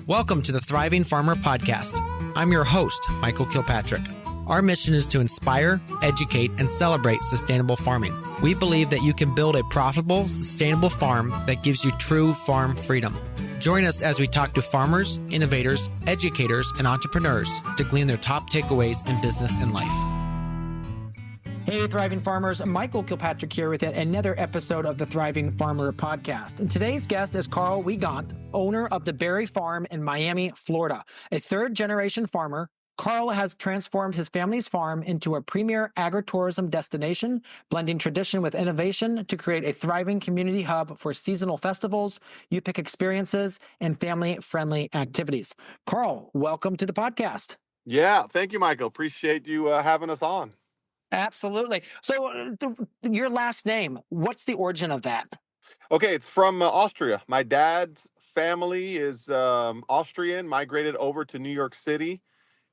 Welcome to the Thriving Farmer Podcast. I'm your host, Michael Kilpatrick. Our mission is to inspire, educate, and celebrate sustainable farming. We believe that you can build a profitable, sustainable farm that gives you true farm freedom. Join us as we talk to farmers, innovators, educators, and entrepreneurs to glean their top takeaways in business and life. Hey, Thriving Farmers. Michael Kilpatrick here with yet another episode of the Thriving Farmer Podcast. And today's guest is Karl Wiegandt, owner of the Berry Farm in Miami, Florida. A third-generation farmer, Karl has transformed his family's farm into a premier agritourism destination, blending tradition with innovation to create a thriving community hub for seasonal festivals, you-pick experiences, and family-friendly activities. Karl, welcome to the podcast. Yeah, thank you, Michael. Appreciate you having us on. Absolutely. So your last name, what's the origin of that? Okay, it's from Austria. My dad's family is Austrian, migrated over to New York City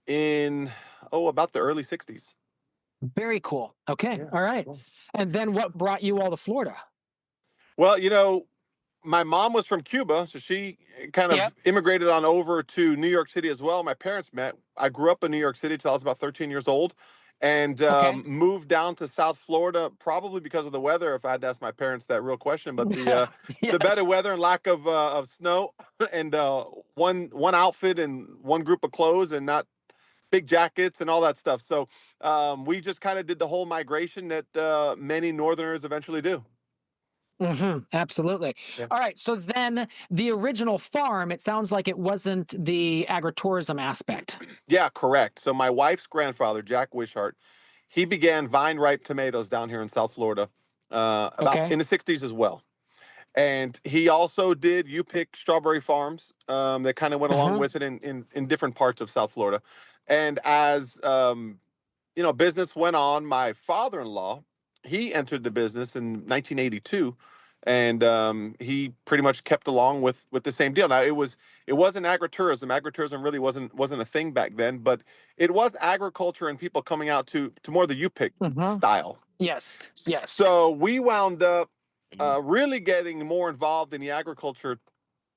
in, about the early 60s. Very cool. Okay. Yeah, All right. cool. And then what brought you all to Florida? Well, my mom was from Cuba, so she kind of immigrated on over to New York City as well. My parents met. I grew up in New York City till I was about 13 years old. And moved down to South Florida, probably because of the weather, if I had to ask my parents that real question. But the better weather and lack of snow and one outfit and one group of clothes and not big jackets and all that stuff. So we just kind of did the whole migration that many Northerners eventually do. Mm-hmm. Absolutely. Yeah. All right. So then the original farm, it sounds like it wasn't the agritourism aspect. Yeah, correct. So my wife's grandfather, Jack Wishart, he began vine-ripe tomatoes down here in South Florida about in the 60s as well. And he also did you-pick strawberry farms that kind of went along with it in different parts of South Florida. And as, business went on, my father-in-law, he entered the business in 1982, and he pretty much kept along with the same deal. Now it wasn't agritourism. Agritourism really wasn't a thing back then, but it was agriculture and people coming out to more of the U-pick style. Yes. So we wound up really getting more involved in the agriculture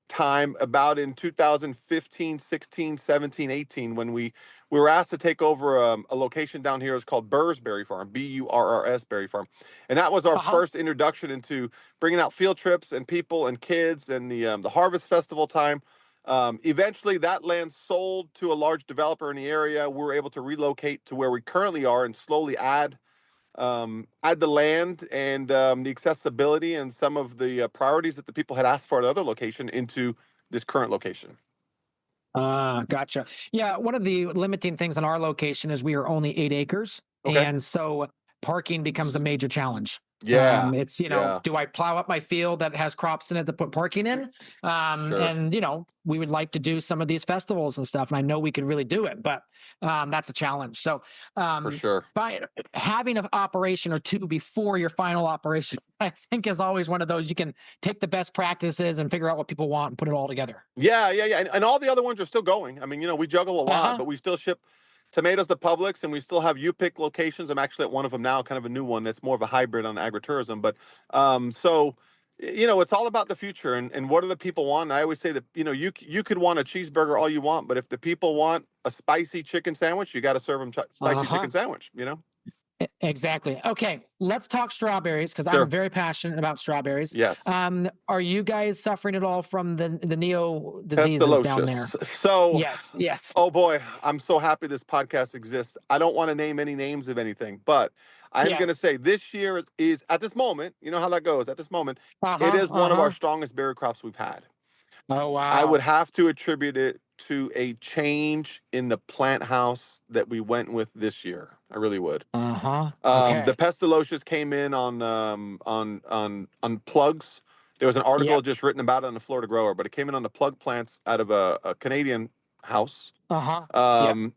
time about in 2015, 16, 17, 18, when we were asked to take over a location down here. It's called Burr's Berry Farm, Burrs Berry Farm. And that was our first introduction into bringing out field trips and people and kids and the Harvest Festival time. Eventually that land sold to a large developer in the area. We were able to relocate to where we currently are and slowly add the land and the accessibility and some of the priorities that the people had asked for at other location into this current location. Gotcha. Yeah, one of the limiting things on our location is we are only 8 acres. Okay. And so parking becomes a major challenge. Yeah. It's, do I plow up my field that has crops in it to put parking in? Sure. And, we would like to do some of these festivals and stuff. And I know we could really do it, but that's a challenge. So for sure, by having an operation or two before your final operation, I think is always one of those you can take the best practices and figure out what people want and put it all together. Yeah. And all the other ones are still going. I mean, we juggle a lot, but we still ship tomatoes to Publix, and we still have U-pick locations. I'm actually at one of them now, kind of a new one that's more of a hybrid on agritourism. But it's all about the future and what do the people want. And I always say that, you could want a cheeseburger all you want, but if the people want a spicy chicken sandwich, you got to serve them spicy chicken sandwich, Exactly. Okay, let's talk strawberries because I'm very passionate about strawberries. Yes. Are you guys suffering at all from the neo diseases down there? So yes. Oh boy, I'm so happy this podcast exists. I don't want to name any names of anything, but I'm going to say this year is at this moment. You know how that goes. At this moment, it is one of our strongest berry crops we've had. Oh wow! I would have to attribute it to a change in the plant house that we went with this year. I really would. The Pestilocious came in on plugs. There was an article just written about it on the Florida Grower, but it came in on the plug plants out of a Canadian house. And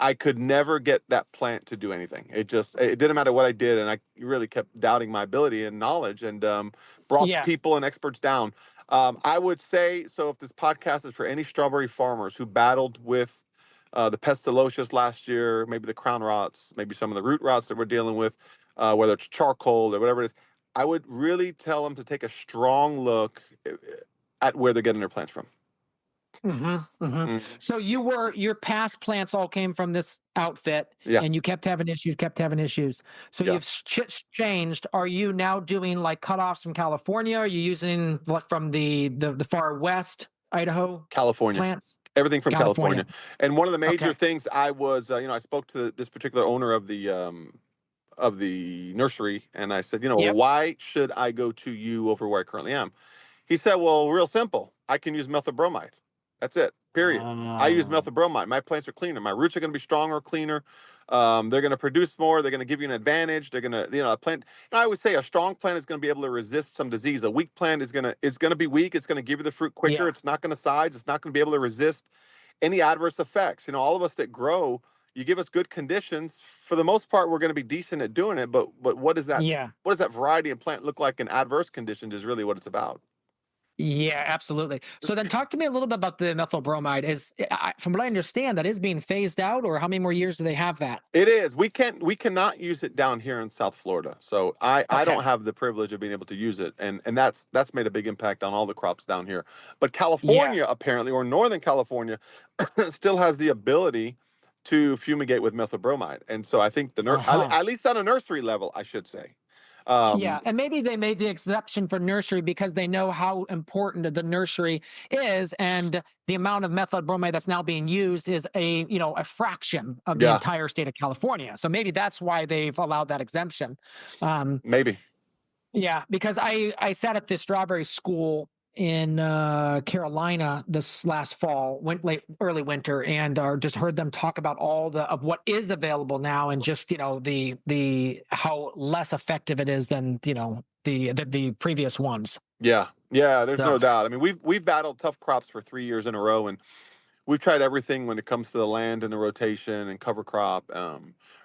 I could never get that plant to do anything. It didn't matter what I did, and I really kept doubting my ability and knowledge, and brought people and experts down. I would say, so if this podcast is for any strawberry farmers who battled with the Pestilocious last year, maybe the crown rots, maybe some of the root rots that we're dealing with, whether it's charcoal or whatever it is, I would really tell them to take a strong look at where they're getting their plants from. So your past plants all came from this outfit, Yeah. and you kept having issues. So Yeah. you've changed. Are you now doing like cutoffs from California? Are you using from the far west Idaho California. plants? Everything from California. And one of the major Okay. things I was, I spoke to this particular owner of the nursery, and I said, Yep. why should I go to you over where I currently am? He said, well, real simple. I can use methyl bromide. That's it. Period. I use methyl bromide. My plants are cleaner. My roots are going to be stronger, cleaner. They're going to produce more. They're going to give you an advantage. They're going to, a plant. I would say a strong plant is going to be able to resist some disease. A weak plant is going to be weak. It's going to give you the fruit quicker. Yeah. It's not going to size. It's not going to be able to resist any adverse effects. All of us that grow, you give us good conditions. For the most part, we're going to be decent at doing it. But what does that variety of plant look like in adverse conditions is really what it's about. Yeah, absolutely. So then talk to me a little bit about the methyl bromide. From what I understand, that is being phased out, or how many more years do they have that? It is. We cannot use it down here in South Florida. So I don't have the privilege of being able to use it. And that's made a big impact on all the crops down here. But California apparently, or Northern California, still has the ability to fumigate with methyl bromide. And so I think at least on a nursery level, I should say. And maybe they made the exception for nursery because they know how important the nursery is, and the amount of methyl bromide that's now being used is a fraction of the entire state of California. So maybe that's why they've allowed that exemption. Maybe. Yeah, because I sat at the strawberry school in Carolina this last fall, early winter, and just heard them talk about all of what is available now, and just the how less effective it is than the previous ones. Yeah, there's no doubt. I mean, we've battled tough crops for 3 years in a row, and we've tried everything when it comes to the land and the rotation and cover crop.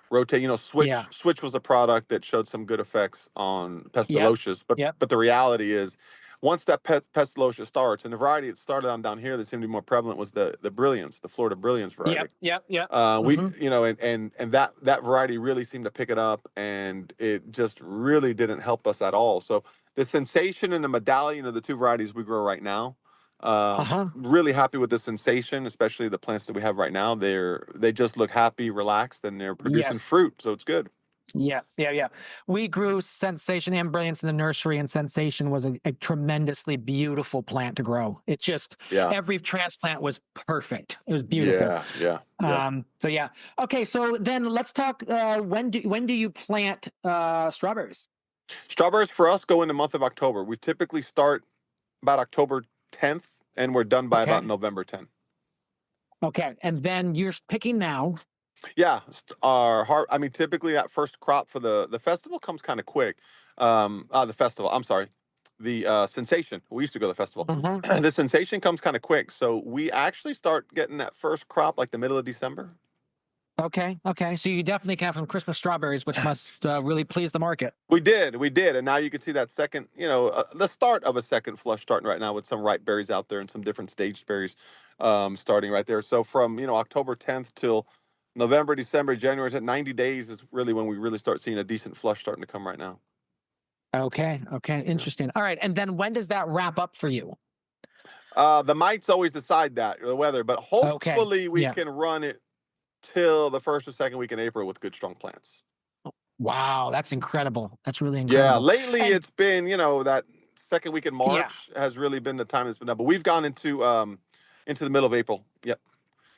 Switch was the product that showed some good effects on pestalosis, but the reality is, once that pestalosis starts, and the variety it started on down here that seemed to be more prevalent was the brilliance, the Florida brilliance variety. We and that variety really seemed to pick it up, and it just really didn't help us at all. So the sensation and the medallion of the two varieties we grow right now. Really happy with the sensation, especially the plants that we have right now. They just look happy, relaxed, and they're producing fruit, so it's good. Yeah. We grew Sensation and Brilliance in the nursery, and Sensation was a tremendously beautiful plant to grow. It just every transplant was perfect. It was beautiful. Yeah. Okay, so then let's talk. When do you plant strawberries? Strawberries for us go in the month of October. We typically start about October 10th, and we're done by about November 10th. Okay, and then you're picking now. Yeah, typically that first crop for the festival comes kind of quick. The festival, I'm sorry, the Sensation. We used to go to the festival. The Sensation comes kind of quick, so we actually start getting that first crop like the middle of December. Okay. So you definitely can have some Christmas strawberries, which must really please the market. We did, and now you can see that second, the start of a second flush starting right now with some ripe berries out there and some different staged berries starting right there. So from October 10th till November, December, January, 90 days is really when we really start seeing a decent flush starting to come right now. Okay, interesting. All right, and then when does that wrap up for you? The mites always decide that, the weather, but hopefully we can run it till the first or second week in April with good, strong plants. Wow, that's incredible. That's really incredible. Yeah, lately it's been, that second week in March has really been the time it's been done, but we've gone into the middle of April. Yep.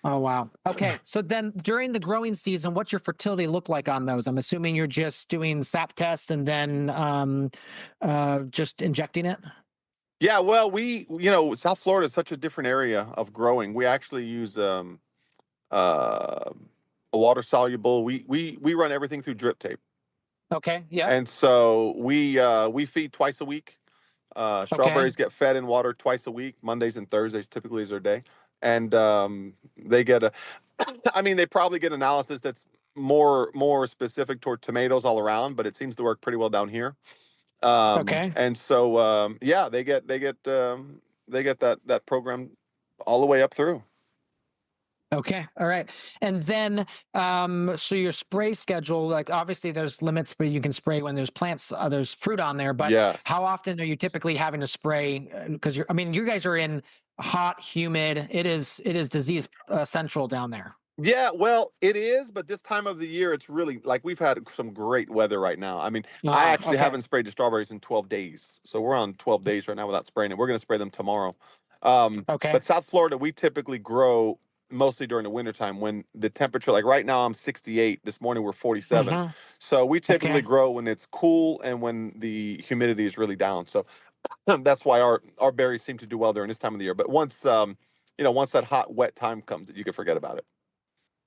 Oh, wow. Okay. So then during the growing season, what's your fertility look like on those? I'm assuming you're just doing sap tests and then just injecting it? Yeah, well, South Florida is such a different area of growing. We actually use a water soluble. We run everything through drip tape. Okay. Yeah. And so we feed twice a week. Strawberries get fed in water twice a week. Mondays and Thursdays typically is their day. And they get they probably get analysis that's more specific toward tomatoes all around, but it seems to work pretty well down here. And so they get that program all the way up through. Okay. All right. And then, so your spray schedule, like obviously there's limits, but you can spray when there's plants, there's fruit on there, but how often are you typically having to spray? Because you guys are in hot, humid. It is disease central down there. Yeah, well, it is, but this time of the year, it's really like we've had some great weather right now. I mean, I Ah, actually okay. haven't sprayed the strawberries in 12 days. So we're on 12 days right now without spraying it. We're going to spray them tomorrow. Okay. But South Florida, we typically grow mostly during the wintertime when the temperature, like right now, I'm 68. This morning, we're 47. Mm-hmm. So we typically Okay. grow when it's cool and when the humidity is really down. So that's why our berries seem to do well during this time of the year. But once, once that hot, wet time comes, you can forget about it.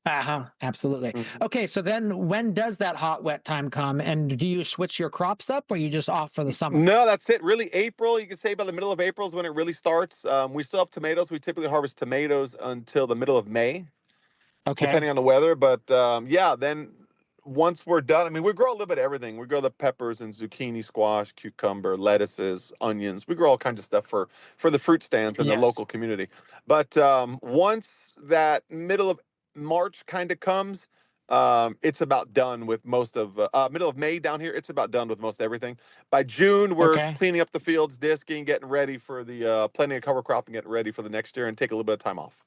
Uh-huh. Absolutely. Mhm. Okay, so then when does that hot, wet time come? And do you switch your crops up or are you just off for the summer? No, that's it. Really, April, you can say by the middle of April is when it really starts. We still have tomatoes. We typically harvest tomatoes until the middle of May, Okay. depending on the weather. But yeah, then once we're done, I mean, we grow a little bit of everything. We grow the peppers and zucchini, squash, cucumber, lettuces, onions. We grow all kinds of stuff for the fruit stands in the Yes. local community. But once that middle of March kind of comes, it's about done with most of middle of May down here. It's about done with most everything. By June, we're Okay. cleaning up the fields, disking, getting ready for the planting a cover crop and getting ready for the next year, and take a little bit of time off.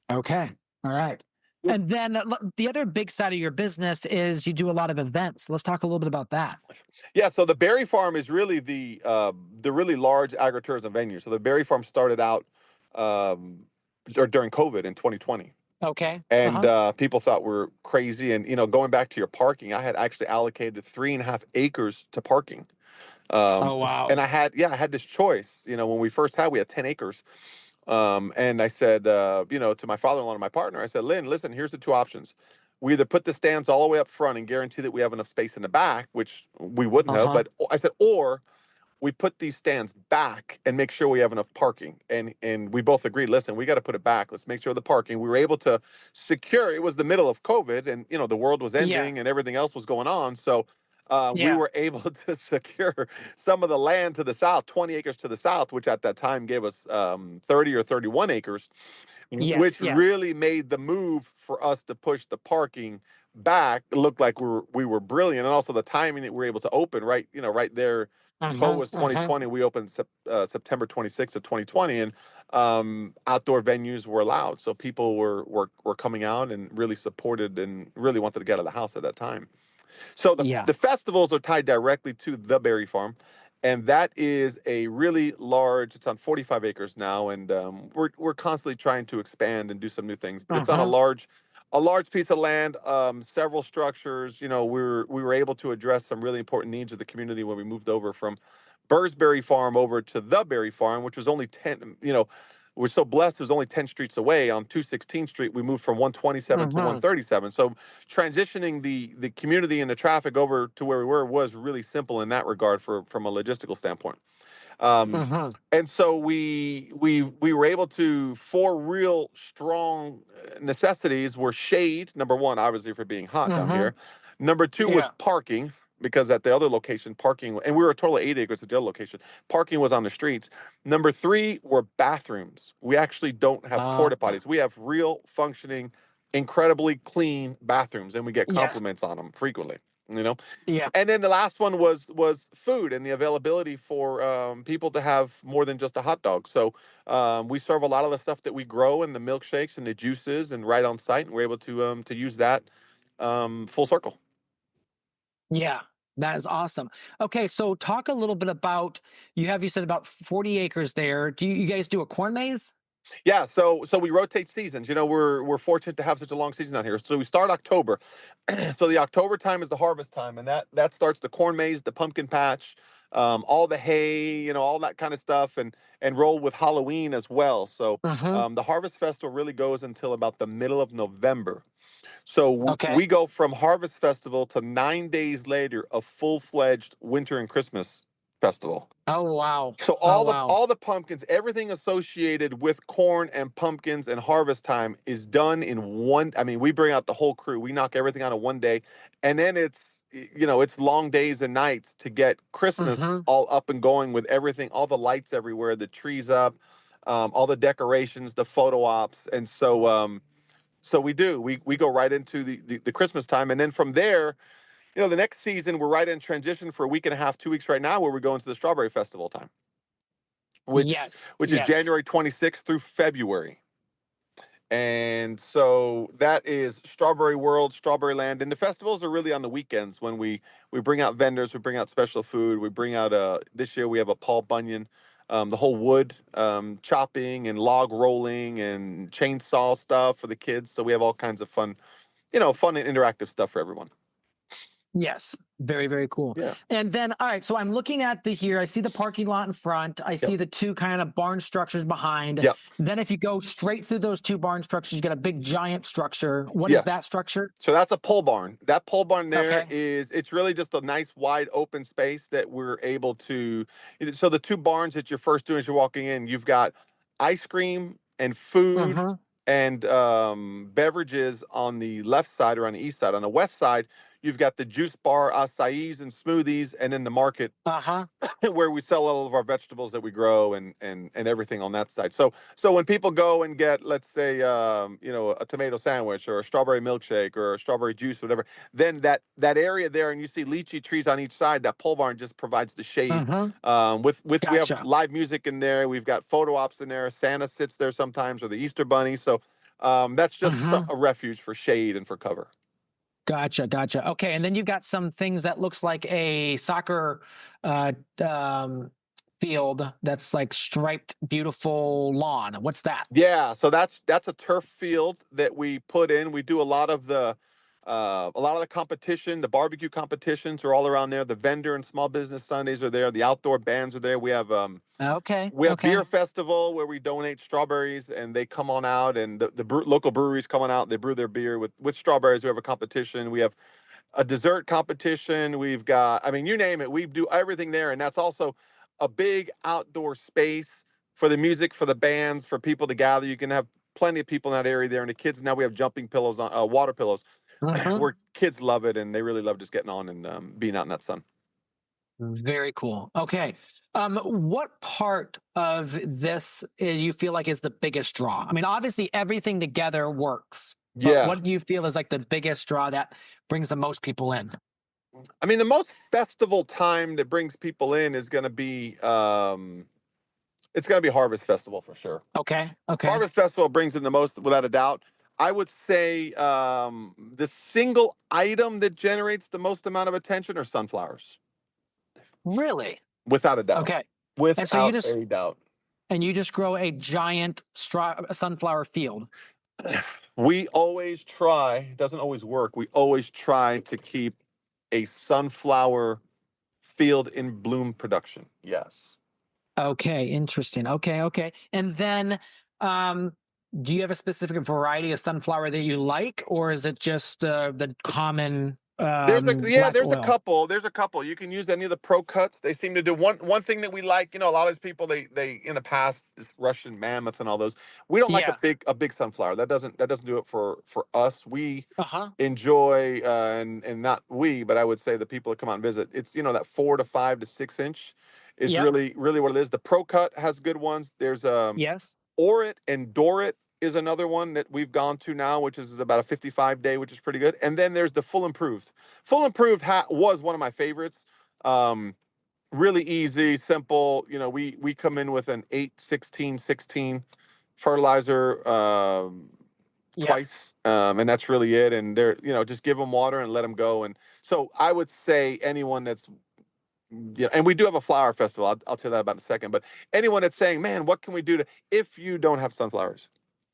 Okay. All right. And then the other big side of your business is you do a lot of events. Let's talk a little bit about that. Yeah, so the berry farm is really the really large agritourism venue. So the berry farm started out um, during COVID in 2020, Okay. and Uh-huh. people thought we're crazy. And going back to your parking, I had actually allocated 3.5 acres to parking, Oh, and wow. I had this choice. When we had 10 acres, and I said, to my father-in-law and my partner, I said, Lynn, listen, here's the two options. We either put the stands all the way up front and guarantee that we have enough space in the back, which we wouldn't have, Uh-huh. but I said, or we put these stands back and make sure we have enough parking. And we both agreed, listen, we got to put it back. Let's make sure the parking. We were able to secure. It was the middle of COVID, and the world was Yeah. ending and everything else was going on. So we Yeah. were able to secure some of the land to the south, 20 acres to the south, which at that time gave us 30 or 31 acres, Yes. which Yes. really made the move for us to push the parking back. It looked like we were brilliant, and also the timing that we were able to open right there. COVID Uh-huh. was Uh-huh. 2020. We opened September 26th of 2020, and outdoor venues were allowed, so people were coming out and really supported and really wanted to get out of the house at that time. So the Yeah. the festivals are tied directly to the berry farm, and that is a really large. It's on 45 acres now, and we're constantly trying to expand and do some new things. But it's on a Uh-huh. large piece of land, several structures. We were able to address some really important needs of the community when we moved over from Bursberry Farm over to the Berry Farm, which was only 10. We're so blessed. It was only 10 streets away on 216th Street. We moved from 127 to Uh-huh. 137. So transitioning the community and the traffic over to where we were was really simple in that regard from a logistical standpoint. Um, Uh-huh. and so we were able to four real strong necessities were shade. Number one, obviously for being hot down Uh-huh. here. Number two was Yeah. parking, because at the other location, parking, and we were a total of 8 acres at the other location. Parking was on the streets. Number three were bathrooms. We actually don't have Uh, porta potties. We have real functioning, incredibly clean bathrooms, and we get yes. compliments on them frequently. You know, Yeah. and then the last one was food and the availability for people to have more than just a hot dog. So we serve a lot of the stuff that we grow and the milkshakes and the juices and right on site, and we're able to use that full circle. Yeah. That is awesome. Okay, so talk a little bit about you said about 40 acres there. Do you guys do a corn maze? Yeah, so we rotate seasons. We're fortunate to have such a long season out here. So we start October. So the October time is the harvest time, and that starts the corn maze, the pumpkin patch, all the hay, all that kind of stuff, and roll with Halloween as well. So Uh-huh. the harvest festival really goes until about the middle of November. So we Okay. go from harvest festival to 9 days later, a full-fledged winter and Christmas festival. Oh, wow. So Oh, all the wow. all the pumpkins, everything associated with corn and pumpkins and harvest time is done in one. I mean, we bring out the whole crew. We knock everything out in one day, and then it's long days and nights to get Christmas Uh-huh. all up and going with everything, all the lights everywhere, the trees up, all the decorations, the photo ops, and so we go right into the Christmas time, and then from there, the next season we're right in transition for a week and a half, 2 weeks right now, where we go into the strawberry festival time. which is January 26th through February. And so that is Strawberry World, Strawberry Land. And the festivals are really on the weekends when we bring out vendors, we bring out special food, we bring out this year we have a Paul Bunyan, the whole wood chopping and log rolling and chainsaw stuff for the kids. So we have all kinds of fun, fun and interactive stuff for everyone. Yes. Very, very cool. Yeah. And then, all right, so I'm looking at here. I see the parking lot in front. I see the two kind of barn structures behind. Yep. Then if you go straight through those two barn structures, you get a big giant structure. What is that structure? So that's a pole barn. That pole barn there it's really just a nice wide open space that we're able to. So the two barns that you're first doing as you're walking in, you've got ice cream and food and beverages on the left side or on the east side. On the west side, you've got the juice bar, acais and smoothies, and then the market where we sell all of our vegetables that we grow and everything on that side. So when people go and get, let's say, a tomato sandwich or a strawberry milkshake or a strawberry juice, whatever, then that area there, and you see lychee trees on each side, that pole barn just provides the shade. We have live music in there. We've got photo ops in there. Santa sits there sometimes, or the Easter Bunny. So that's just a refuge for shade and for cover. Gotcha. Okay, and then you've got some things that looks like a soccer field that's like striped, beautiful lawn. What's that? Yeah, so that's a turf field that we put in. We do a lot of the competition, the barbecue competitions are all around there. The vendor and small business Sundays are there. The outdoor bands are there. We have beer festival where we donate strawberries and they come on out, and the local breweries come on out. They brew their beer with strawberries. We have a competition. We have a dessert competition. We've got, you name it. We do everything there, and that's also a big outdoor space for the music, for the bands, for people to gather. You can have plenty of people in that area there, and the kids, now we have jumping pillows on water pillows. Where kids love it, and they really love just getting on and being out in that sun. Very cool. Okay. What part of this you feel like is the biggest draw? Obviously everything together works. But what do you feel is like the biggest draw that brings the most people in? The most festival time that brings people in is going to be it's going to be Harvest Festival for sure. Okay. Harvest Festival brings in the most, without a doubt. I would say the single item that generates the most amount of attention are sunflowers. Really? Without a doubt. Okay. Without a doubt. And you just grow a giant sunflower field. We always try, it doesn't always work, we always try to keep a sunflower field in bloom production. Yes. Okay, interesting. Okay. And then do you have a specific variety of sunflower that you like, or is it just the common there's a couple. You can use any of the Pro Cuts. They seem to do one thing that we like. A lot of these people, they in the past, this Russian Mammoth and all those. We don't like a big sunflower. That doesn't do it for us. We enjoy and not we, but I would say the people that come out and visit. It's that 4 to 5 to 6 inch is really what it is. The Pro Cut has good ones. There's Orit and Dorit is another one that we've gone to now, which is about a 55 day, which is pretty good. And then there's the Full Improved. Full Improved was one of my favorites. Really easy, simple. We come in with an 8-16-16 fertilizer twice, and that's really it. And they're just give them water and let them go. And so I would say anyone that's and we do have a flower festival. I'll tell you that about in a second. But anyone that's saying, man, what can we do if you don't have sunflowers?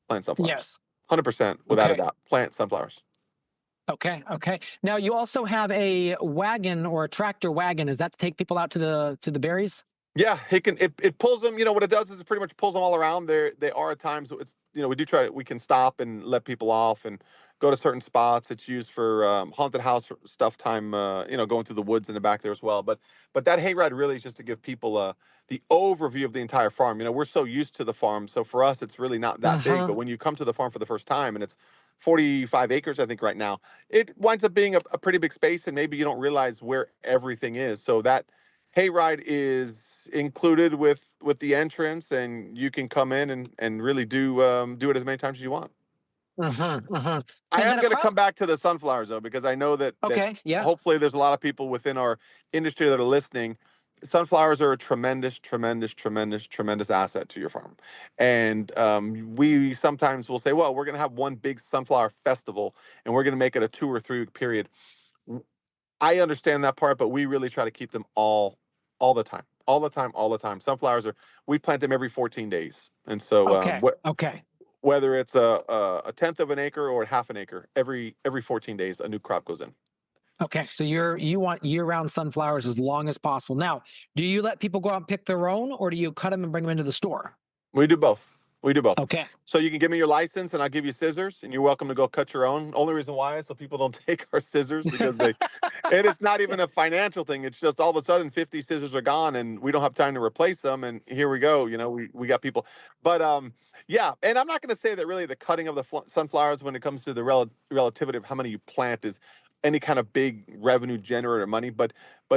Plant sunflowers. Yes. 100%, without a doubt. Plant sunflowers. Okay. Now you also have a wagon or a tractor wagon. Is that to take people out to the berries? Yeah, it pulls them. What it does is it pretty much pulls them all around. They are at times, we can stop and let people off and go to certain spots. It's used for haunted house stuff time, going through the woods in the back there as well. But that hayride really is just to give people the overview of the entire farm. We're so used to the farm, so for us it's really not that big. But when you come to the farm for the first time, and it's 45 acres, I think right now, it winds up being a pretty big space, and maybe you don't realize where everything is. So that hayride is included with the entrance, and you can come in and really do it as many times as you want. I am going to come back to the sunflowers though, because I know that hopefully there's a lot of people within our industry that are listening. sunflowers are a tremendous asset to your farm. And we sometimes will say, well, we're going to have one big sunflower festival and we're going to make it a 2 or 3 week period. I understand that part, but we really try to keep them all the time. Sunflowers we plant them every 14 days. And so whether it's a tenth of an acre or half an acre, every 14 days, a new crop goes in. Okay, so you want year-round sunflowers as long as possible. Now, do you let people go out and pick their own, or do you cut them and bring them into the store? We do both. Okay. So you can give me your license and I'll give you scissors and you're welcome to go cut your own. Only reason why is so people don't take our scissors because and it's not even a financial thing. It's just all of a sudden 50 scissors are gone and we don't have time to replace them. And here we go. We got people. But yeah. And I'm not going to say that really the cutting of the sunflowers when it comes to the relativity of how many you plant is any kind of big revenue generator money, but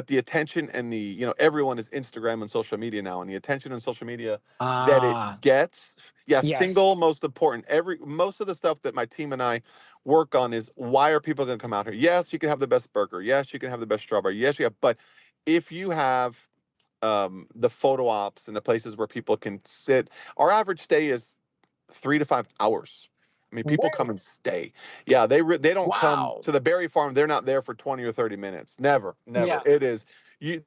the attention and the, everyone is Instagram and social media now, and the attention on social media that it gets. Yes. Single most important. Most of the stuff that my team and I work on is why are people going to come out here? Yes, you can have the best burger. Yes, you can have the best strawberry. Yes, you have, but if you have the photo ops and the places where people can sit, our average stay is 3 to 5 hours. I mean, people come and stay. Yeah, they don't come to the berry farm. They're not there for 20 or 30 minutes. Never. Yeah. It is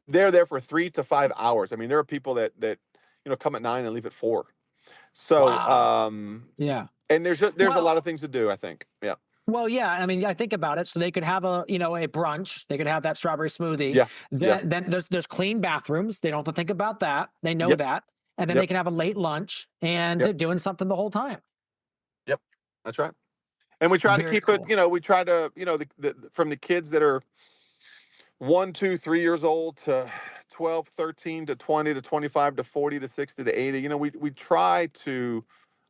they're there for 3 to 5 hours. I mean, there are people that come at 9 and leave at 4. So yeah. And there's a lot of things to do, I think. Yeah. Well, yeah. I mean, I think about it. So they could have a brunch. They could have that strawberry smoothie. Yeah. Then there's clean bathrooms. They don't have to think about that. They know that. And then they can have a late lunch and they're doing something the whole time. Yep. That's right. And we try to keep it, we try to, from the kids that are 1, 2, 3 years old to 12, 13 to 20 to 25 to 40 to 60 to 80. We try to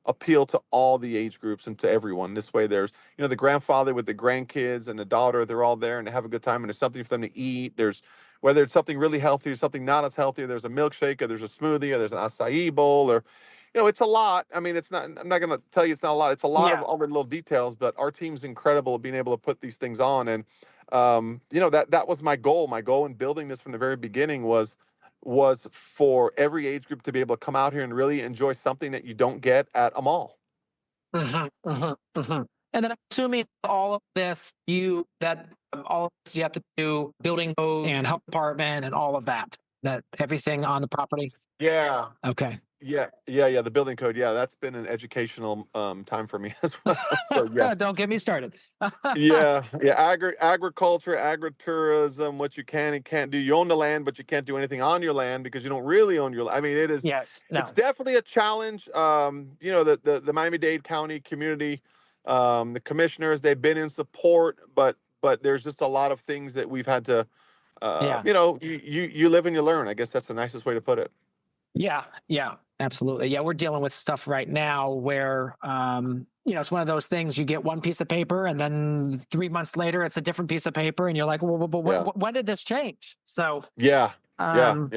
appeal to all the age groups and to everyone. This way there's, the grandfather with the grandkids and the daughter, they're all there and they have a good time and there's something for them to eat. There's, whether it's something really healthy or something not as healthy, there's a milkshake or there's a smoothie or there's an acai bowl or, it's a lot. I mean, I'm not going to tell you it's not a lot. It's a lot of all the little details, but our team's incredible at being able to put these things on. And, that was my goal. My goal in building this from the very beginning was for every age group to be able to come out here and really enjoy something that you don't get at a mall. Mm-hmm, mm-hmm, mm-hmm. And then I'm assuming all of this, you have to do building code and health department and all of that everything on the property. Yeah. Okay. Yeah. The building code. Yeah, that's been an educational time for me as well. So yes. Don't get me started. Yeah. Agriculture, agritourism, what you can and can't do. You own the land, but you can't do anything on your land because you don't really own your land. I mean, it is. Yes. No. It's definitely a challenge. The Miami-Dade County community, the commissioners, they've been in support, but there's just a lot of things that we've had to. You live and you learn. I guess that's the nicest way to put it. Yeah, absolutely. Yeah, we're dealing with stuff right now where, it's one of those things you get one piece of paper and then 3 months later, it's a different piece of paper and you're like, well, when did this change? So yeah. I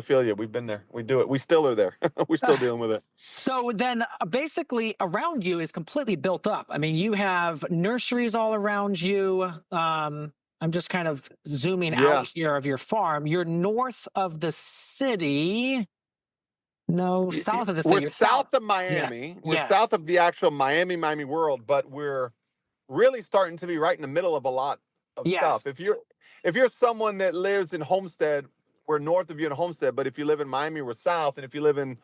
feel you. We've been there. We do it. We still are there. We're still dealing with it. So then basically around you is completely built up. I mean, you have nurseries all around you. I'm just kind of zooming out here of your farm. You're north of the city. No, south of the city. We're south of Miami. Yes. We're south of the actual Miami world, but we're really starting to be right in the middle of a lot of stuff. If you're someone that lives in Homestead, we're north of you in Homestead, but if you live in Miami, we're south. And if you live in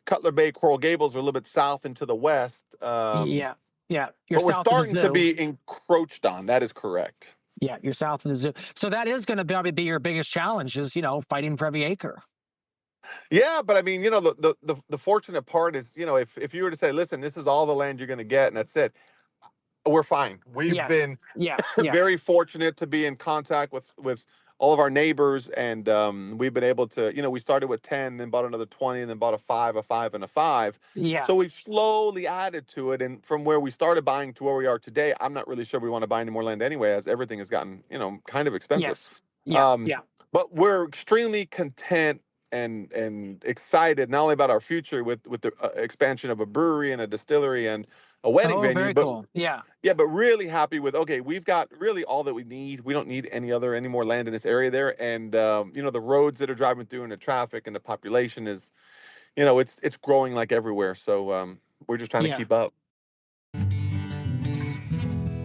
Cutler Bay, Coral Gables, we're a little bit south and to the west. Yeah. But we're starting to be encroached on. That is correct. Yeah, you're south of the zoo. So that is going to probably be your biggest challenge is, fighting for every acre. Yeah, but I mean, the fortunate part is, if you were to say, listen, this is all the land you're going to get and that's it, we're fine. We've been very fortunate to be in contact with all of our neighbors, and we've been able to, we started with 10, then bought another 20, and then bought a 5, and a 5. Yeah. So we've slowly added to it, and from where we started buying to where we are today, I'm not really sure we want to buy any more land anyway, as everything has gotten, kind of expensive. Yes. Yeah. But we're extremely content and excited not only about our future with the expansion of a brewery and a distillery and a wedding venue, very but cool. Yeah. yeah, but really happy with, okay, we've got really all that we need. We don't need any more land in this area there. And, the roads that are driving through and the traffic and the population is, it's growing like everywhere. So we're just trying to keep up.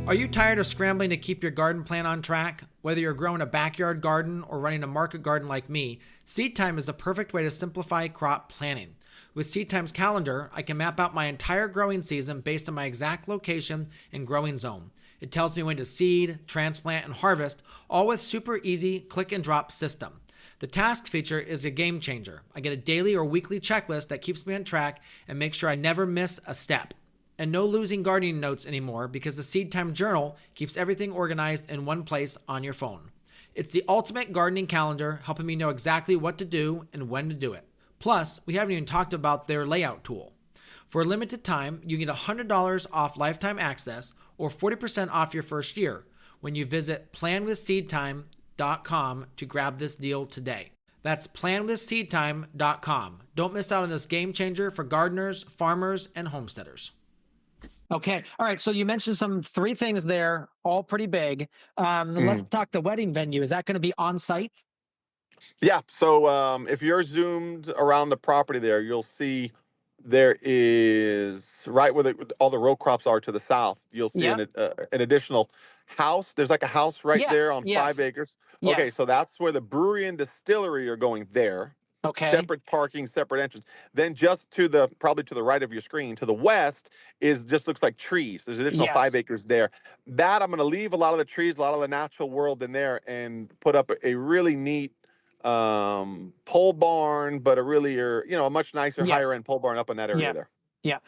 Are you tired of scrambling to keep your garden plan on track? Whether you're growing a backyard garden or running a market garden like me, SeedTime is the perfect way to simplify crop planning. With SeedTime's calendar, I can map out my entire growing season based on my exact location and growing zone. It tells me when to seed, transplant, and harvest, all with super easy click and drop system. The task feature is a game changer. I get a daily or weekly checklist that keeps me on track and makes sure I never miss a step. And no losing gardening notes anymore because the SeedTime Journal keeps everything organized in one place on your phone. It's the ultimate gardening calendar, helping me know exactly what to do and when to do it. Plus, we haven't even talked about their layout tool. For a limited time, you get $100 off lifetime access or 40% off your first year when you visit planwithseedtime.com to grab this deal today. That's planwithseedtime.com. Don't miss out on this game changer for gardeners, farmers, and homesteaders. Okay. All right. So you mentioned 3 things there, all pretty big. Let's talk the wedding venue. Is that going to be on site? Yeah. So if you're zoomed around the property there, you'll see there is right where all the row crops are to the south. You'll see an additional house. There's like a house right there on 5 acres. Okay. Yes. So that's where the brewery and distillery are going there. Okay. Separate parking, separate entrance. Then just probably to the right of your screen, to the west just looks like trees. There's additional 5 acres there. That I'm going to leave a lot of the trees, a lot of the natural world in there, and put up a really neat pole barn, but a much nicer, higher end pole barn up in that area there. Yeah,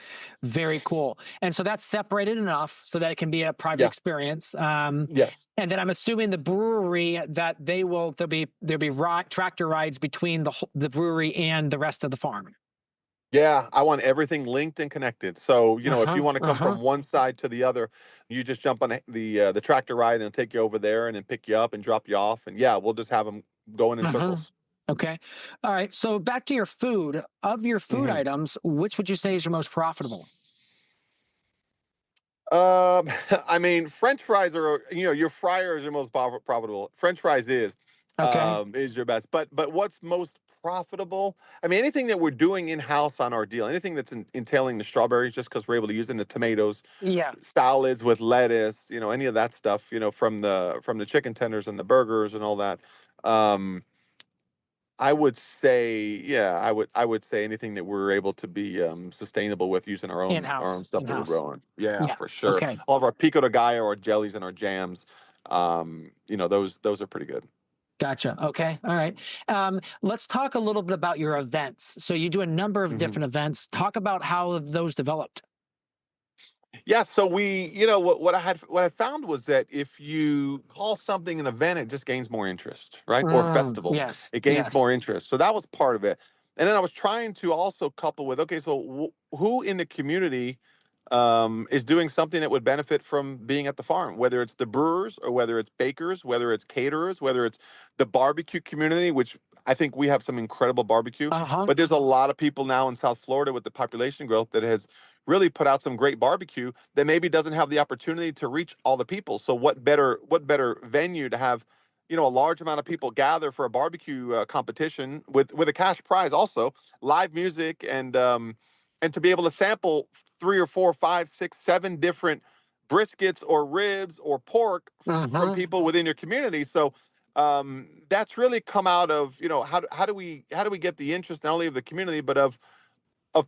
very cool. And so that's separated enough so that it can be a private experience. Yes. And then I'm assuming the brewery that there'll be tractor rides between the brewery and the rest of the farm. Yeah, I want everything linked and connected. So, if you want to come from one side to the other, you just jump on the tractor ride and it'll take you over there and then pick you up and drop you off. And yeah, we'll just have them going in circles. Okay. All right. So back to your food. Of your food items, which would you say is your most profitable? I mean, French fries are, your fryer is your most profitable. French fries is your best. But what's most profitable? I mean, anything that we're doing in-house on our deal, anything that's entailing the strawberries, just because we're able to use it in the tomatoes, salads with lettuce, any of that stuff, from the chicken tenders and the burgers and all that. I would say, I would say anything that we're able to be sustainable with using our own stuff that we're growing. Yeah, for sure. Okay. All of our pico de gallo, our jellies, and our jams, those are pretty good. Gotcha. Okay. All right. Let's talk a little bit about your events. So you do a number of different events. Talk about how those developed. Yeah, so what I found was that if you call something an event, it just gains more interest, right? Or festival. Yes. It gains more interest. So that was part of it. And then I was trying to also couple with, okay, so who in the community is doing something that would benefit from being at the farm, whether it's the brewers or whether it's bakers, whether it's caterers, whether it's the barbecue community, which I think we have some incredible barbecue. But there's a lot of people now in South Florida with the population growth that has really put out some great barbecue that maybe doesn't have the opportunity to reach all the people. So what better venue to have, a large amount of people gather for a barbecue competition with a cash prize, also live music, and to be able to sample 3 or 4, 5, 6, 7 different briskets or ribs or pork from people within your community. So that's really come out of, how do we get the interest not only of the community but of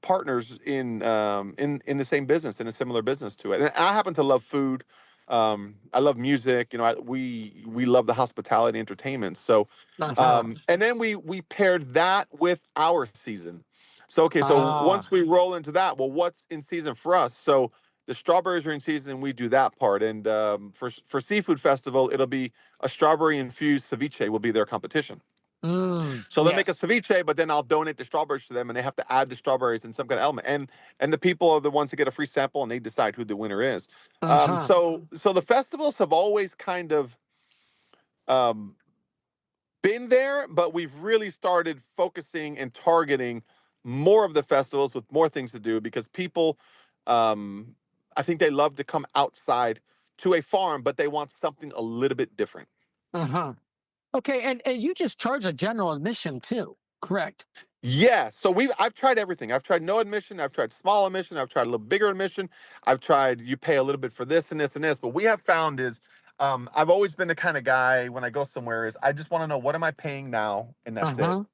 partners in the same business, in a similar business to it. And I happen to love food. I love music. We love the hospitality entertainment. So, and then we paired that with our season. So, okay, so once we roll into that, well, what's in season for us? So the strawberries are in season. We do that part. And for Seafood Festival, it'll be a strawberry infused ceviche will be their competition. So they'll make a ceviche, but then I'll donate the strawberries to them, and they have to add the strawberries in some kind of element. And the people are the ones that get a free sample, and they decide who the winner is. So the festivals have always kind of been there, but we've really started focusing and targeting more of the festivals with more things to do because people, I think they love to come outside to a farm, but they want something a little bit different. Uh-huh. Okay, and you just charge a general admission too, correct? Yeah, so I've tried everything. I've tried no admission, I've tried small admission, I've tried a little bigger admission, I've tried you pay a little bit for this and this and this. But we have found is I've always been the kind of guy when I go somewhere is I just want to know what am I paying now, and that's it. Uh-huh.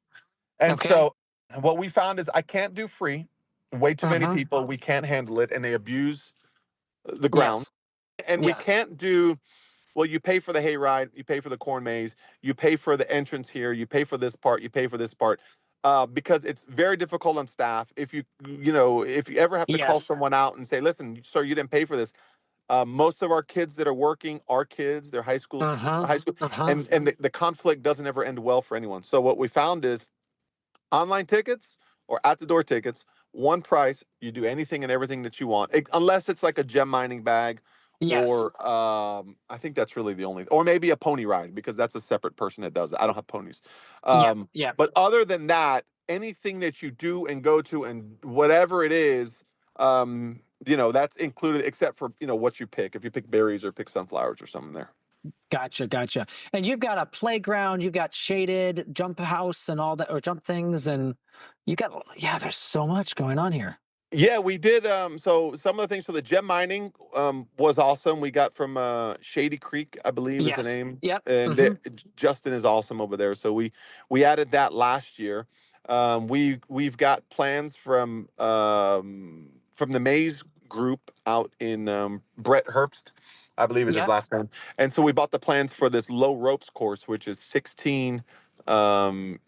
And Okay. so what we found is I can't do free. Way too many Uh-huh. people, we can't handle it, and they abuse the ground. Yes. And we Yes. can't do well, you pay for the hayride, you pay for the corn maze, you pay for the entrance here, you pay for this part, you pay for this part, because it's very difficult on staff. If if you ever have to call Yes. someone out and say, "Listen, sir, you didn't pay for this." Most of our kids that are working are kids; they're Uh-huh. high school, Uh-huh. and the conflict doesn't ever end well for anyone. So what we found is online tickets or at the door tickets, one price. You do anything and everything that you want, unless it's like a gem mining bag, Yes. or I think that's really the only, or maybe a pony ride because that's a separate person that does it. I don't have ponies. Yeah. Yeah. But other than that, anything that you do and go to and whatever it is, that's included except for what you pick. If you pick berries or pick sunflowers or something there. Gotcha, gotcha. And you've got a playground, you've got shaded jump house and all that, or jump things, and you got, yeah, there's so much going on here. Yeah, we did. So some of the things for the gem mining was awesome. We got from Shady Creek, I believe is the Yes. name, Yep. and Mm-hmm. Justin is awesome over there. So we added that last year. We've got plans from the Maze Group out in Brett Herbst, I believe is his Yep. last name. And so we bought the plans for this low ropes course, which is 16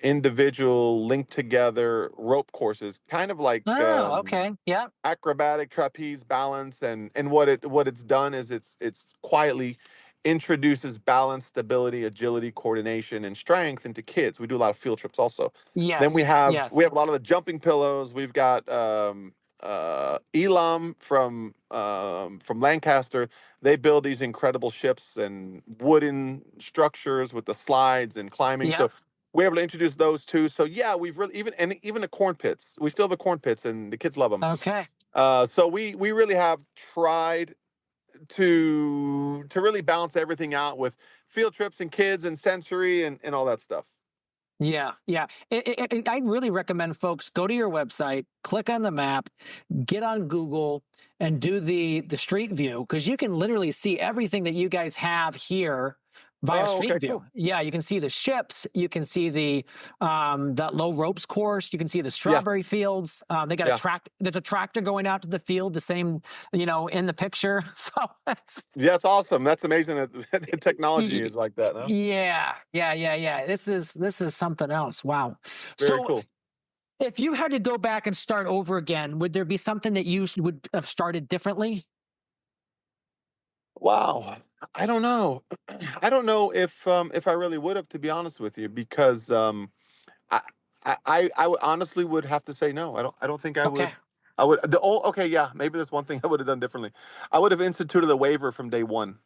individual linked together rope courses, kind of like Oh, okay. Yep. acrobatic trapeze balance. And what it's done is it's quietly introduces balance, stability, agility, coordination, and strength into kids. We do a lot of field trips also. Then we Yes. have Yes. we have a lot of the jumping pillows. We've got Elam from Lancaster. They build these incredible ships and wooden structures with the slides and climbing. So Yep. we're able to introduce those too. So yeah, we've really even the corn pits. We still have the corn pits, and the kids love them. Okay. So we really have tried to really balance everything out with field trips and kids and sensory and all that stuff. Yeah. Yeah. I really recommend folks go to your website, click on the map, get on Google, and do the street view, because you can literally see everything that you guys have here via Oh, street okay, view. cool. Yeah, you can see the ships, you can see the that low ropes course, you can see the Yeah, strawberry fields. They got a yeah, there's a tractor going out to the field, the same, in the picture. So that's yeah. It's awesome. That's amazing that the technology y- is like that, huh? yeah, yeah, yeah, yeah. This is something else. Wow. Very So cool. if you had to go back and start over again, would there be something that you would have started differently? Wow. I don't know. I don't know if I really would have, to be honest with you, because I honestly would have to say no. I don't think I Okay. would. Okay, yeah, maybe there's one thing I would have done differently. I would have instituted a waiver from day one.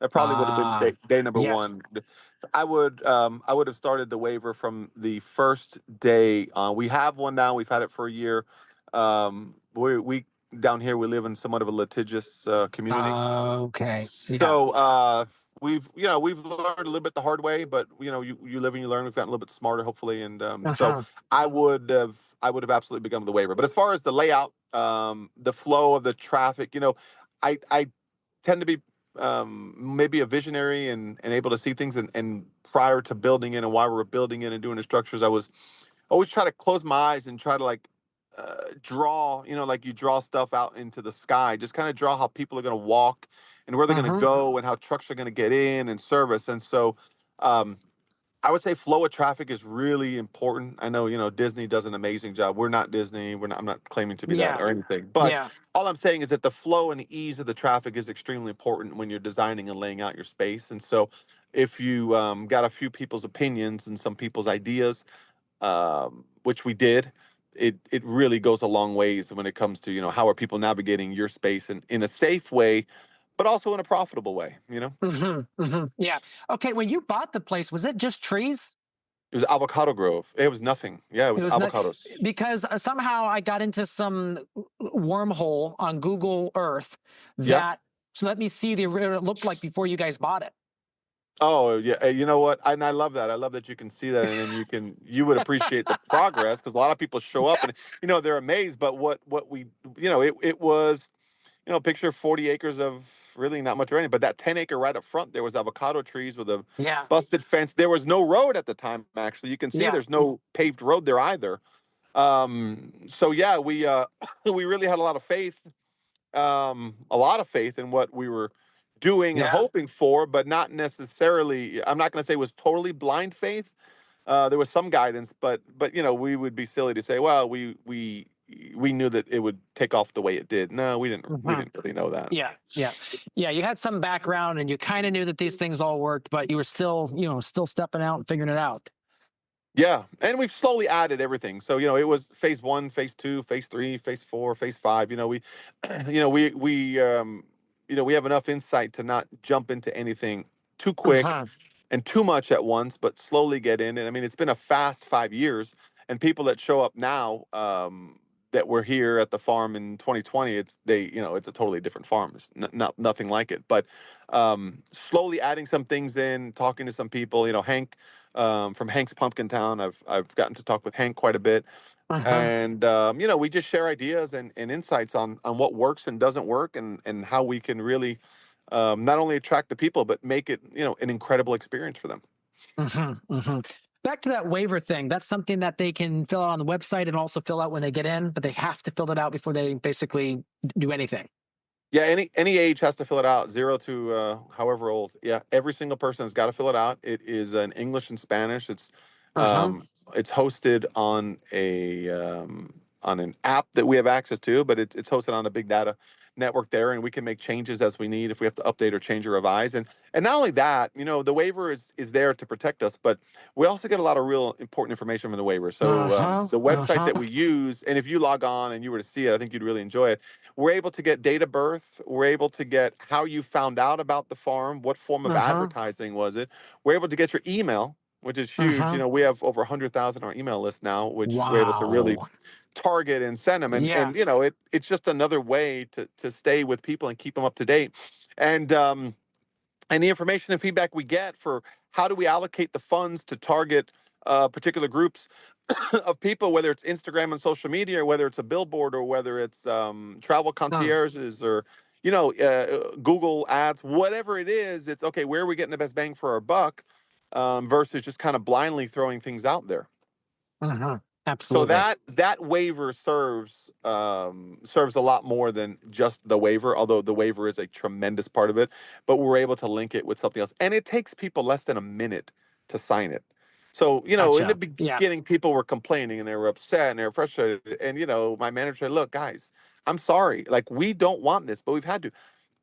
That probably would have been Ah, day number yes. one. I would have started the waiver from the first day. We have one now. We've had it for a year. We down here we live in somewhat of a litigious community. Okay. Yeah. So we've learned a little bit the hard way, but you live and you learn. We've gotten a little bit smarter, hopefully, and so Uh-huh. I would have absolutely become the waiver. But as far as the layout, the flow of the traffic, I tend to be maybe a visionary and able to see things. And prior to building in and while we were building in and doing the structures, I was always try to close my eyes and try to like draw, like you draw stuff out into the sky, just kind of draw how people are going to walk and where they're going to Uh-huh. go and how trucks are going to get in and service. And so um, I would say flow of traffic is really important. I know, Disney does an amazing job. We're not Disney. I'm not claiming to be that Yeah. or anything, but Yeah. all I'm saying is that the flow and the ease of the traffic is extremely important when you're designing and laying out your space. And so if you got a few people's opinions and some people's ideas, which we did, it really goes a long ways when it comes to how are people navigating your space in a safe way, but also in a profitable way. Yeah. Okay. When you bought the place, was it just trees? It was avocado grove. It was nothing. Yeah, it was Not avocados. because somehow I got into some wormhole on Google Earth Yeah. that let me see what it looked like before you guys bought it. Oh yeah, you know what? And I love that. I love that you can see that, and then you would appreciate the progress, because a lot of people show up and Yes. they're amazed. But what we it was, picture 40 acres of really not much rain, but that 10-acre right up front, there was avocado trees with a Yeah. busted fence. There was no road at the time. Actually, you can see Yeah. there's no paved road there either. So yeah, we we really had a lot of faith in what we were doing and Yeah. hoping for, but not necessarily. I'm not going to say it was totally blind faith. There was some guidance, but we would be silly to say, well, we knew that it would take off the way it did. No, we didn't. We Mhm. didn't really know that. Yeah, yeah, yeah. You had some background, and you kind of knew that these things all worked, but you were still, still stepping out and figuring it out. Yeah, and we've slowly added everything. So it was phase 1, phase 2, phase 3, phase 4, phase 5. We, we have enough insight to not jump into anything too quick Uh-huh. and too much at once, but slowly get in. And I mean, it's been a fast 5 years, and people that show up now, that were here at the farm in 2020, it's a totally different farm. It's nothing like it. But slowly adding some things in, talking to some people. Hank, from Hank's Pumpkin Town. I've gotten to talk with Hank quite a bit, Uh-huh. and we just share ideas and insights on what works and doesn't work, and how we can really, not only attract the people, but make it an incredible experience for them. Back to that waiver thing. That's something that they can fill out on the website and also fill out when they get in, but they have to fill it out before they basically do anything. Yeah, any age has to fill it out, 0 to however old. Yeah, every single person has got to fill it out. It is in English and Spanish. Uh-huh. It's hosted on an app that we have access to, but it's hosted on a big data network there, and we can make changes as we need if we have to update or change or revise. And not only that, the waiver is there to protect us, but we also get a lot of real important information from the waiver. So Uh-huh. the website Uh-huh. that we use, and if you log on and you were to see it, I think you'd really enjoy it. We're able to get date of birth. We're able to get how you found out about the farm, what form of Uh-huh. advertising was it. We're able to get your email, which is huge. Uh-huh. We have over 100,000 on our email list now, which we're able to really Wow. target and send them. Yeah. And it's just another way to stay with people and keep them up to date. And the information and feedback we get for how do we allocate the funds to target particular groups of people, whether it's Instagram and social media, or whether it's a billboard, or whether it's travel Uh, concierges, or Google ads, whatever it is. It's okay. Where are we getting the best bang for our buck, versus just kind of blindly throwing things out there. uh-huh. So Absolutely. that waiver serves a lot more than just the waiver, although the waiver is a tremendous part of it. But we're able to link it with something else, and it takes people less than a minute to sign it. So in the Gotcha. Yeah. beginning, people were complaining and they were upset and they were frustrated. And my manager said, "Look, guys, I'm sorry. Like, we don't want this, but we've had to.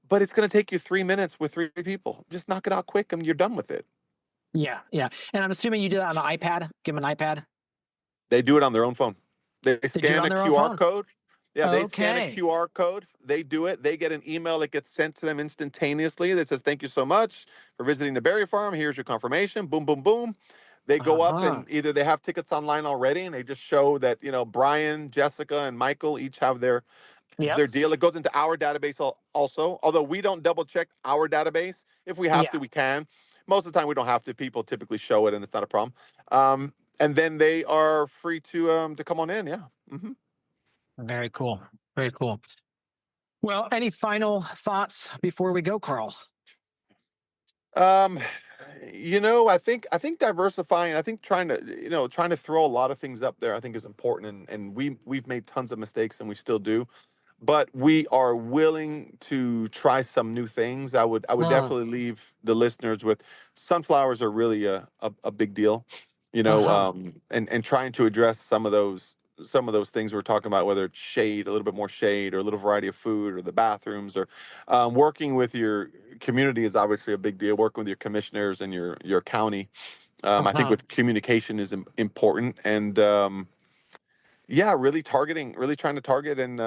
But it's going to take you 3 minutes with 3 people. Just knock it out quick, and you're done with it." Yeah. Yeah. And I'm assuming you did that on an iPad. Give them an iPad. They do it on their own phone. They They do it scan on a their own QR phone. code. Yeah, they scan a Okay. QR code. They do it. They get an email that gets sent to them instantaneously that says, "Thank you so much for visiting the berry farm. Here's your confirmation." Boom, boom, boom. They go up, Uh-huh. and either they have tickets online already, and they just show that Brian, Jessica, and Michael each have Yep. their deal. It goes into our database also. Although we don't double check our database. If we have Yeah. to, we can. Most of the time, we don't have to. People typically show it, and it's not a problem. And then they are free to come on in. Yeah. Very cool. Very cool. Well, any final thoughts before we go, Carl? Um, I think diversifying. I think trying to throw a lot of things up there, I think, is important, and we've made tons of mistakes, and we still do, but we are willing to try some new things. I would Mm. definitely leave the listeners with sunflowers are really a big deal, Uh-huh. and trying to address some of those things we're talking about, whether it's shade, a little bit more shade, or a little variety of food, or the bathrooms, or working with your community is obviously a big deal. Working with your commissioners and your county, I think Uh-huh. with communication is important, and yeah, really trying to target and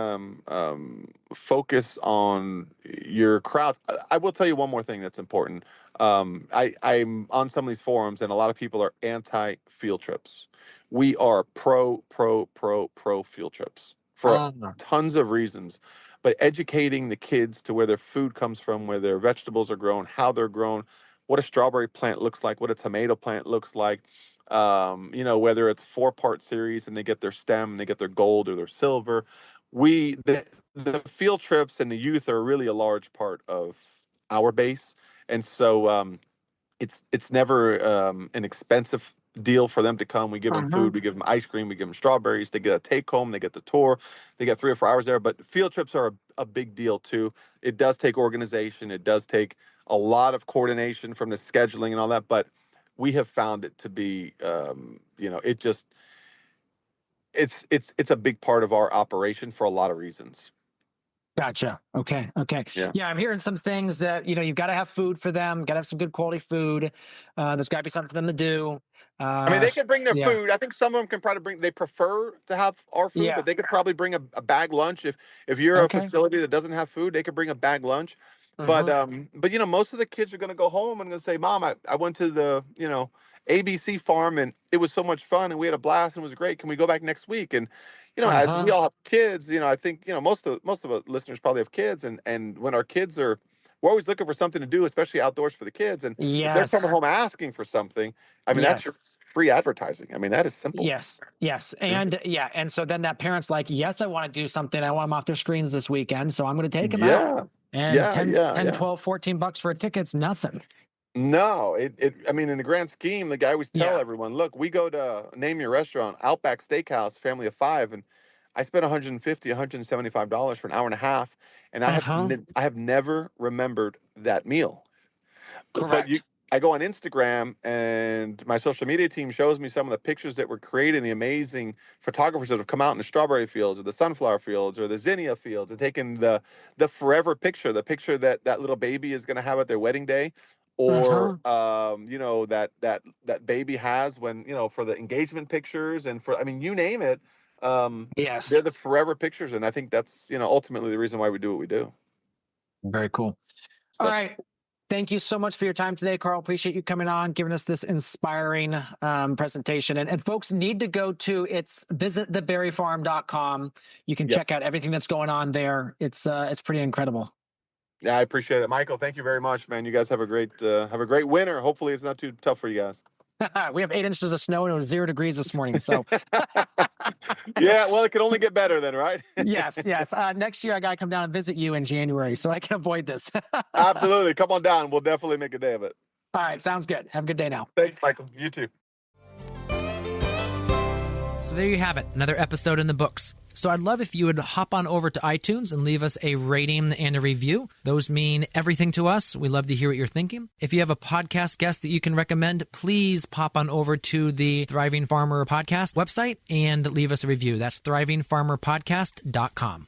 focus on your crowds. I will tell you one more thing that's important. I'm on some of these forums, and a lot of people are anti field trips. We are pro field trips for tons of reasons. But educating the kids to where their food comes from, where their vegetables are grown, how they're grown, what a strawberry plant looks like, what a tomato plant looks like, whether it's a 4-part series and they get their stem, they get their gold or their silver. The field trips and the youth are really a large part of our base. And so it's never an expensive deal for them to come. We give them food, we give them ice cream, we give them strawberries. They get a take home, they get the tour, they get 3 or 4 hours there. But field trips are a big deal too. It does take organization. It does take a lot of coordination from the scheduling and all that. But we have found it to be, it's a big part of our operation for a lot of reasons. Gotcha. Okay. Yeah, I'm hearing some things that, you've got to have food for them, got to have some good quality food. There's got to be something for them to do. I mean, they can bring their food. I think some of them can probably they prefer to have our food, but they could probably bring a bag lunch. If you're a facility that doesn't have food, they could bring a bag lunch. But most of the kids are going to go home and going to say, Mom, I went to the, ABC farm and it was so much fun and we had a blast and it was great. Can we go back next week? And, as we all have kids, I think, most of the listeners probably have kids. And when our kids are, we're always looking for something to do, especially outdoors for the kids. And if they're coming home asking for something, I mean, that's your free advertising. I mean, that is simple. Yes. And and so then that parent's like, yes, I want to do something. I want them off their screens this weekend. So I'm going to take them out. And $10, $12, $14 for a ticket's nothing. No, I mean, in the grand scheme, I always tell everyone, look, we go to name your restaurant, Outback Steakhouse, family of 5, and I spent $150, $175 for an hour and a half, and I have never remembered that meal. Correct. But I go on Instagram, and my social media team shows me some of the pictures that were created, the amazing photographers that have come out in the strawberry fields or the sunflower fields or the zinnia fields and taken the forever picture, the picture that little baby is going to have at their wedding day. Or that baby has when for the engagement pictures and for you name it, they're the forever pictures, and I think that's ultimately the reason why we do what we do. Very cool. So, all right, thank you so much for your time today, Karl. Appreciate you coming on, giving us this inspiring presentation. And folks need to go to visittheberryfarm.com. You can check out everything that's going on there. It's pretty incredible. Yeah, I appreciate it, Michael. Thank you very much, man. You guys have a great winter. Hopefully, it's not too tough for you guys. We have 8 inches of snow and it was 0 degrees this morning. So, yeah, well, it can only get better then, right? Yes. Next year, I got to come down and visit you in January so I can avoid this. Absolutely, come on down. We'll definitely make a day of it. All right, sounds good. Have a good day now. Thanks, Michael. You too. So there you have it, another episode in the books. So I'd love if you would hop on over to iTunes and leave us a rating and a review. Those mean everything to us. We love to hear what you're thinking. If you have a podcast guest that you can recommend, please pop on over to the Thriving Farmer Podcast website and leave us a review. That's thrivingfarmerpodcast.com.